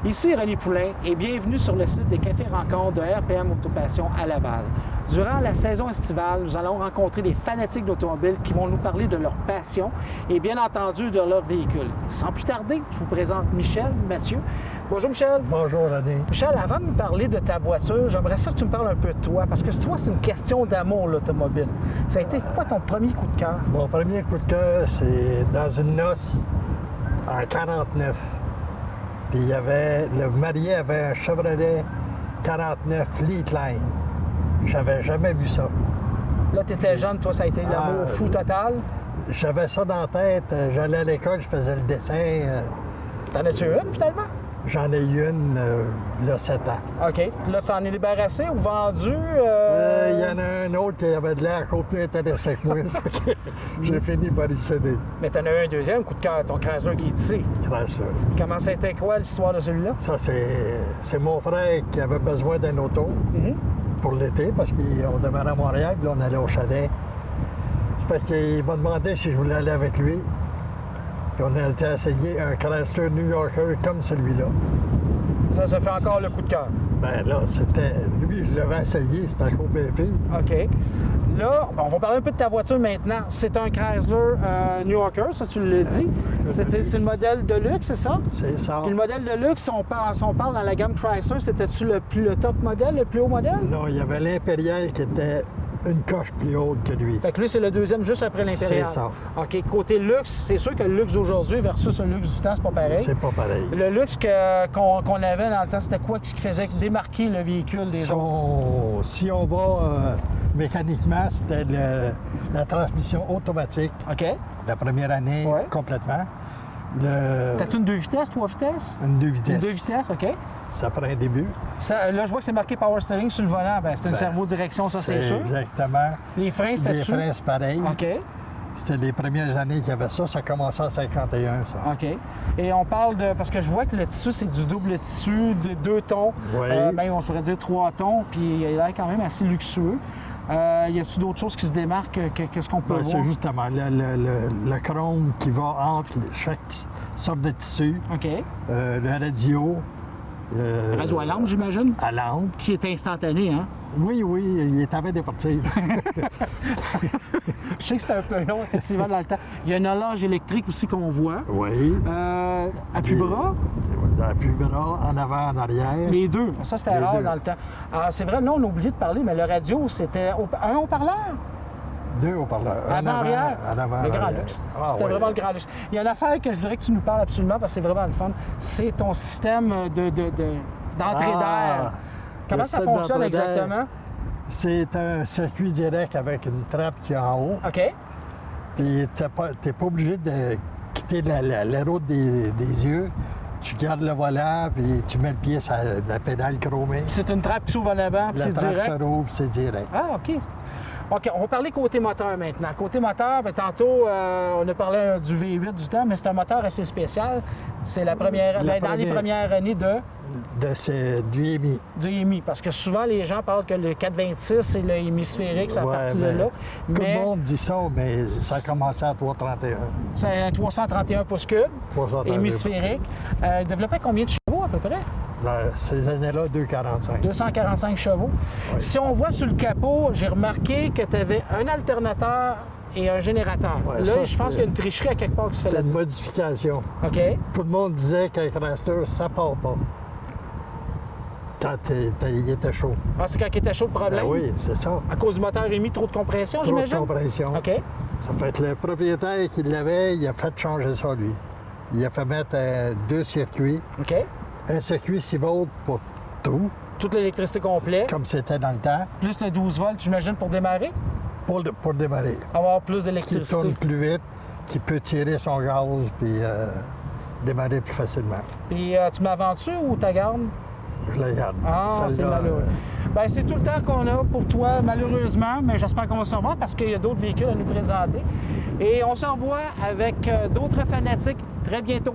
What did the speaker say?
Ici René Poulain et bienvenue sur le site des Cafés Rencontres de RPM Autopassion à Laval. Durant la saison estivale, nous allons rencontrer des fanatiques d'automobile qui vont nous parler de leur passion et bien entendu de leur véhicule. Sans plus tarder, je vous présente Michel Mathieu. Bonjour Michel. Bonjour René. Michel, avant de nous parler de ta voiture, j'aimerais ça que tu me parles un peu de toi parce que toi, c'est une question d'amour l'automobile. Ça a été quoi ton premier coup de cœur? Mon premier coup de cœur, c'est dans une noce en 49. Puis il y avait, le marié avait un Chevrolet 49 Fleetline. J'avais jamais vu ça. Là, tu étais jeune, toi, ça a été l'amour fou total. J'avais ça dans la tête. J'allais à l'école, je faisais le dessin. T'en as-tu une, finalement? J'en ai eu une, là, 7 ans. OK. Là, ça en est débarrassé ou vendu? Il y en a un autre qui avait de l'air encore plus intéressant que moi. J'ai fini par y céder. Mais t'en as eu un deuxième coup de cœur, ton Chrysler qui est ici. Chrysler. Comment c'était quoi l'histoire de celui-là? Ça, c'est mon frère qui avait besoin d'un auto pour l'été parce qu'on demeurait à Montréal, puis là, on allait au chalet. Ça fait qu'il m'a demandé si je voulais aller avec lui. Puis on a été essayer un Chrysler New Yorker comme celui-là. Là, ça fait encore le coup de cœur. Ben là, c'était... Lui, je l'avais essayé, c'était encore bien pire. OK. Là, on va parler un peu de ta voiture maintenant. C'est un Chrysler New Yorker, ça, tu l'as dit. C'est le modèle de luxe, c'est ça? C'est ça. Puis le modèle de luxe, si on parle dans la gamme Chrysler, c'était-tu le top modèle, le plus haut modèle? Non, il y avait l'Impérial qui était une coche plus haute que lui. Fait que lui, c'est le deuxième juste après l'Impérial. C'est ça. OK. Côté luxe, c'est sûr que le luxe d'aujourd'hui versus le luxe du temps, c'est pas pareil. C'est pas pareil. Le luxe qu'on avait dans le temps, c'était quoi qui faisait démarquer le véhicule des autres? Si on va mécaniquement, c'était la transmission automatique. OK. La première année, Ouais. complètement. T'as-tu une 2 vitesses, 3 vitesses? Une 2 vitesses. Une 2 vitesses, OK. Ça prend un début. Ça, là, je vois que c'est marqué Power Steering sur le volant. Ben, c'est une servo-direction, ça, c'est sûr. Exactement. Les freins, c'était Les freins, c'est pareil. OK. C'était les premières années qu'il y avait ça. Ça commençait en 51, ça. OK. Et on parle de... Parce que je vois que le tissu, c'est du double tissu, de 2 tons. Oui. Même, on pourrait dire 3 tons. Puis il a l'air quand même assez luxueux. Y a-t-il d'autres choses qui se démarquent? Qu'est-ce qu'on peut voir? C'est justement le chrome qui va entre chaque sorte de tissu. OK. Le radio. Radio à lampe, j'imagine? À lampe. Qui est instantané, hein? Oui, il est avant de partir. Je sais que c'est un peu long, effectivement, dans le temps. Il y a une horloge électrique aussi qu'on voit. Oui. Appuie-bras. Appuie-bras, en avant, en arrière. Les deux. Ça, c'était Les rare deux. dans le temps. Alors, c'est vrai, là, on a oublié de parler, mais le radio, c'était un haut-parleur? 2 haut-parleurs. Un Avant-arrière. en avant, Le en grand arrière. luxe. Ah, C'était oui. vraiment le grand luxe. Il y a une affaire que je voudrais que tu nous parles absolument parce que c'est vraiment le fun. C'est ton système d'entrée d'air. Comment le ça système fonctionne d'entrée d'air, exactement? C'est un circuit direct avec une trappe qui est en haut. OK. Puis tu n'es pas obligé de quitter la route des yeux. Tu gardes le volant, puis tu mets le pied sur la pédale chromée. Puis c'est une trappe qui s'ouvre en avant, puis La c'est trappe direct. se roule, puis c'est direct. Ah, OK. OK, on va parler côté moteur maintenant. Côté moteur, bien, tantôt, on a parlé du V8 du temps, mais c'est un moteur assez spécial. C'est la première, dans les premières années Du EMI. du EMI. Parce que souvent, les gens parlent que le 426, c'est le hémisphérique, c'est à Ouais, partir mais de là. Tout Mais le monde dit ça, mais ça a commencé à 331. c'est un 331 pouces cubes, 331 hémisphérique. Développait combien de chevaux à peu près? Dans ces années-là, 245. 245 chevaux. Oui. Si on voit sur le capot, j'ai remarqué que tu avais un alternateur et un générateur. Ouais, là, ça, je pense qu'il y a une tricherie à quelque part qui se fait C'était là. une modification. OK. Tout le monde disait qu'un Chrysler, ça part pas. Quand il était chaud. Ah, c'est quand il était chaud le problème? Ben oui, c'est ça. À cause du moteur émis, trop de compression, Trop de j'imagine? compression. OK. Ça fait que le propriétaire qui l'avait, il a fait changer ça, lui. Il a fait mettre 2 circuits. OK. Un circuit 6 volts pour tout, Toute l'électricité complète, comme c'était dans le temps, plus le 12 volts, j'imagine, pour démarrer. pour démarrer. Avoir plus Qui d'électricité. tourne plus vite, qui peut tirer son gaz puis démarrer plus facilement. Puis tu me la vends-tu ou tu la gardes? Je la garde. Ah, c'est Celle-là, malheureux. Ben, c'est tout le temps qu'on a pour toi, malheureusement, mais j'espère qu'on va se revoir parce qu'il y a d'autres véhicules à nous présenter. Et on se revoit avec d'autres fanatiques très bientôt.